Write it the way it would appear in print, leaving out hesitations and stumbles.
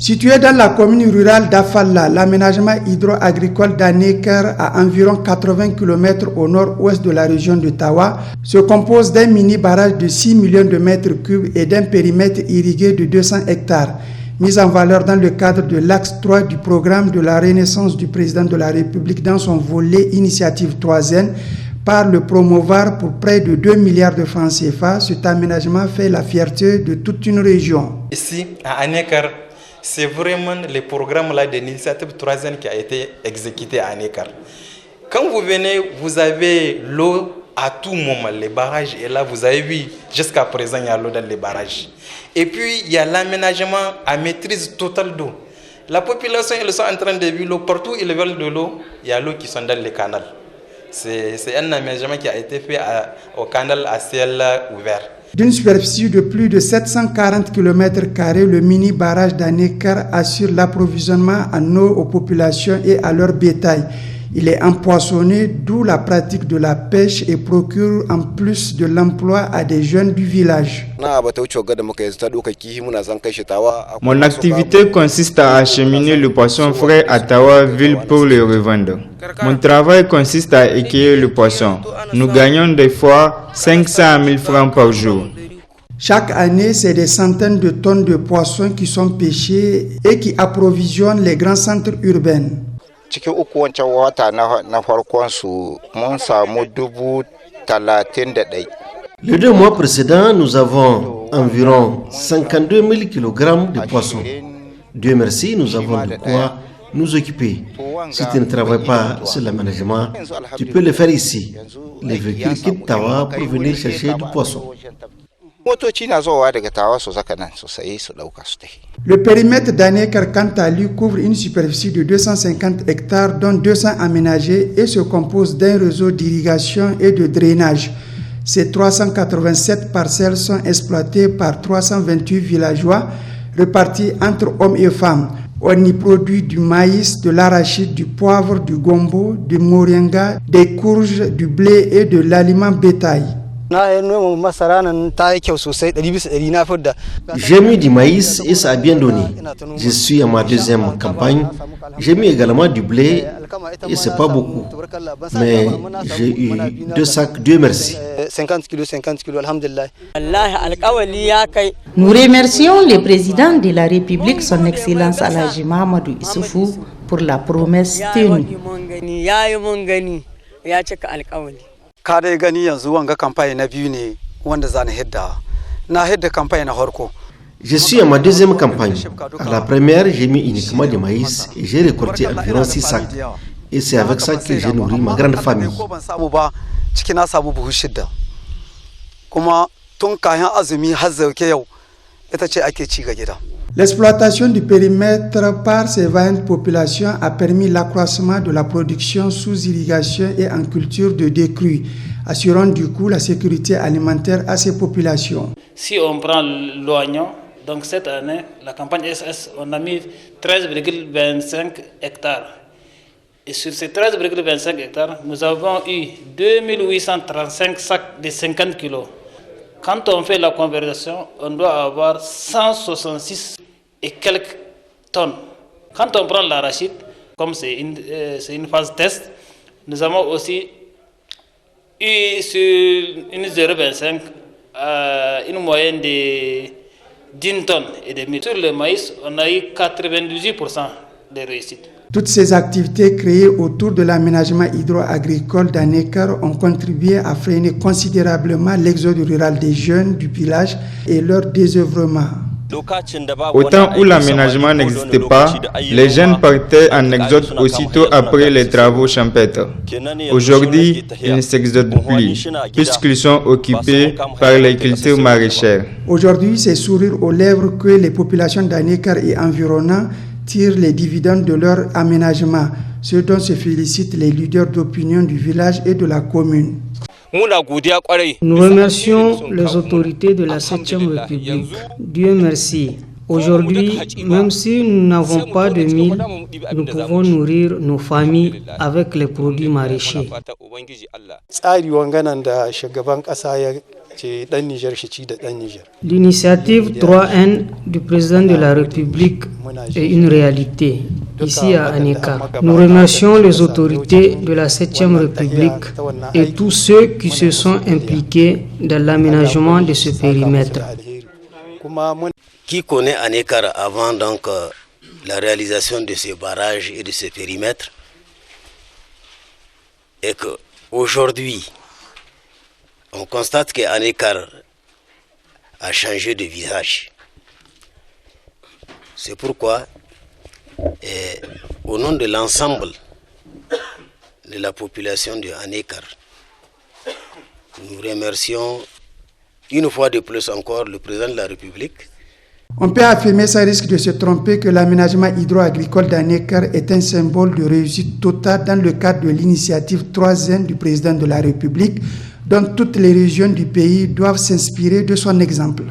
Situé dans la commune rurale d'Afalla, l'aménagement hydro-agricole d'Anéker, à environ 80 km au nord-ouest de la région de Tawa, se compose d'un mini-barrage de 6 millions de mètres cubes et d'un périmètre irrigué de 200 hectares, mis en valeur dans le cadre de l'axe 3 du programme de la renaissance du président de la République dans son volet Initiative 3N, par le promouvoir pour près de 2 milliards de francs CFA. Cet aménagement fait la fierté de toute une région. Ici, à Anéker, c'est vraiment le programme là de l'initiative 3N qui a été exécuté à Anéker. Quand vous venez, vous avez l'eau à tout moment, les barrages, et là vous avez vu, jusqu'à présent il y a l'eau dans les barrages. Et puis il y a l'aménagement à maîtrise totale d'eau. La population, ils sont en train de vivre l'eau, partout ils veulent de l'eau, il y a l'eau qui sont dans les canaux. C'est un aménagement qui a été fait au canal à ciel ouvert. D'une superficie de plus de 740 km², le mini-barrage d'Anéker assure l'approvisionnement en eau aux populations et à leur bétail. Il est empoisonné, d'où la pratique de la pêche, et procure en plus de l'emploi à des jeunes du village. Mon activité consiste à acheminer le poisson frais à Tawa ville pour le revendre. Mon travail consiste à écueillir le poisson. Nous gagnons des fois 500 000 francs par jour. Chaque année, c'est des centaines de tonnes de poissons qui sont pêchés et qui approvisionnent les grands centres urbains. Les 2 mois précédents, nous avons environ 52 000 kg de poissons. Dieu merci, nous avons de quoi nous occuper. Si tu ne travailles pas sur l'aménagement, tu peux le faire ici. Les véhicules quittent Tawa pour venir chercher du poisson. Le périmètre d'Anéker, quant à lui, couvre une superficie de 250 hectares, dont 200 aménagés, et se compose d'un réseau d'irrigation et de drainage. Ces 387 parcelles sont exploitées par 328 villageois, répartis entre hommes et femmes. On y produit du maïs, de l'arachide, du poivre, du gombo, du moringa, des courges, du blé et de l'aliment bétail. J'ai mis du maïs et ça a bien donné. Je suis à ma 2e campagne. J'ai mis également du blé et c'est pas beaucoup. Mais j'ai eu 2 sacs, Dieu merci. 50 kilos, alhamdulillah. Nous remercions le président de la République, son Excellence Alhaji Mahamadou Issoufou, pour la promesse tenue. Kada gani yanzu wanga campagne na biyu ne wanda zan hidda. Na hidda campagne na harko. Je suis à ma 2e campagne. À la première, j'ai mis uniquement du maïs et j'ai récolté environ 6 sacs. Et c'est avec ça que j'ai nourri ma grande famille. Ciki na samu buhu 6. Kuma tun kayan azumi har zauke yau ita ce ake ci ga gida. L'exploitation du périmètre par ces vaillantes populations a permis l'accroissement de la production sous irrigation et en culture de décrue, assurant du coup la sécurité alimentaire à ces populations. Si on prend l'oignon, donc cette année, la campagne SS, on a mis 13,25 hectares. Et sur ces 13,25 hectares, nous avons eu 2835 sacs de 50 kilos. Quand on fait la conversion, on doit avoir 166 et quelques tonnes. Quand on prend l'arachide, comme c'est une phase test, nous avons aussi eu sur une 0,25 une moyenne de 10 tonnes et demi. Sur le maïs, on a eu 98% de réussite. Toutes ces activités créées autour de l'aménagement hydro-agricole d'Anéker ont contribué à freiner considérablement l'exode rural des jeunes du village et leur désœuvrement. Au temps où l'aménagement n'existait pas, les jeunes partaient en exode aussitôt après les travaux champêtres. Aujourd'hui, ils ne s'exodent plus, puisqu'ils sont occupés par les cultures maraîchères. Aujourd'hui, c'est sourire aux lèvres que les populations d'Anéker et environnants tirent les dividendes de leur aménagement, ce dont se félicitent les leaders d'opinion du village et de la commune. Nous remercions les autorités de la 7e République. Dieu merci. Aujourd'hui, même si nous n'avons pas de mille, nous pouvons nourrir nos familles avec les produits maraîchers. L'initiative 3N du président de la République est une réalité ici à Anekar. Nous remercions les autorités de la 7e République et tous ceux qui se sont impliqués dans l'aménagement de ce périmètre. Qui connaît Anekar avant donc la réalisation de ces barrages et de ce périmètre, et qu'aujourd'hui, on constate qu'Anekar a changé de visage. C'est pourquoi, au nom de l'ensemble de la population de Anekar, nous remercions une fois de plus encore le président de la République. On peut affirmer sans risque de se tromper que l'aménagement hydro-agricole d'Anekar est un symbole de réussite totale dans le cadre de l'initiative 3N du président de la République, dont toutes les régions du pays doivent s'inspirer de son exemple.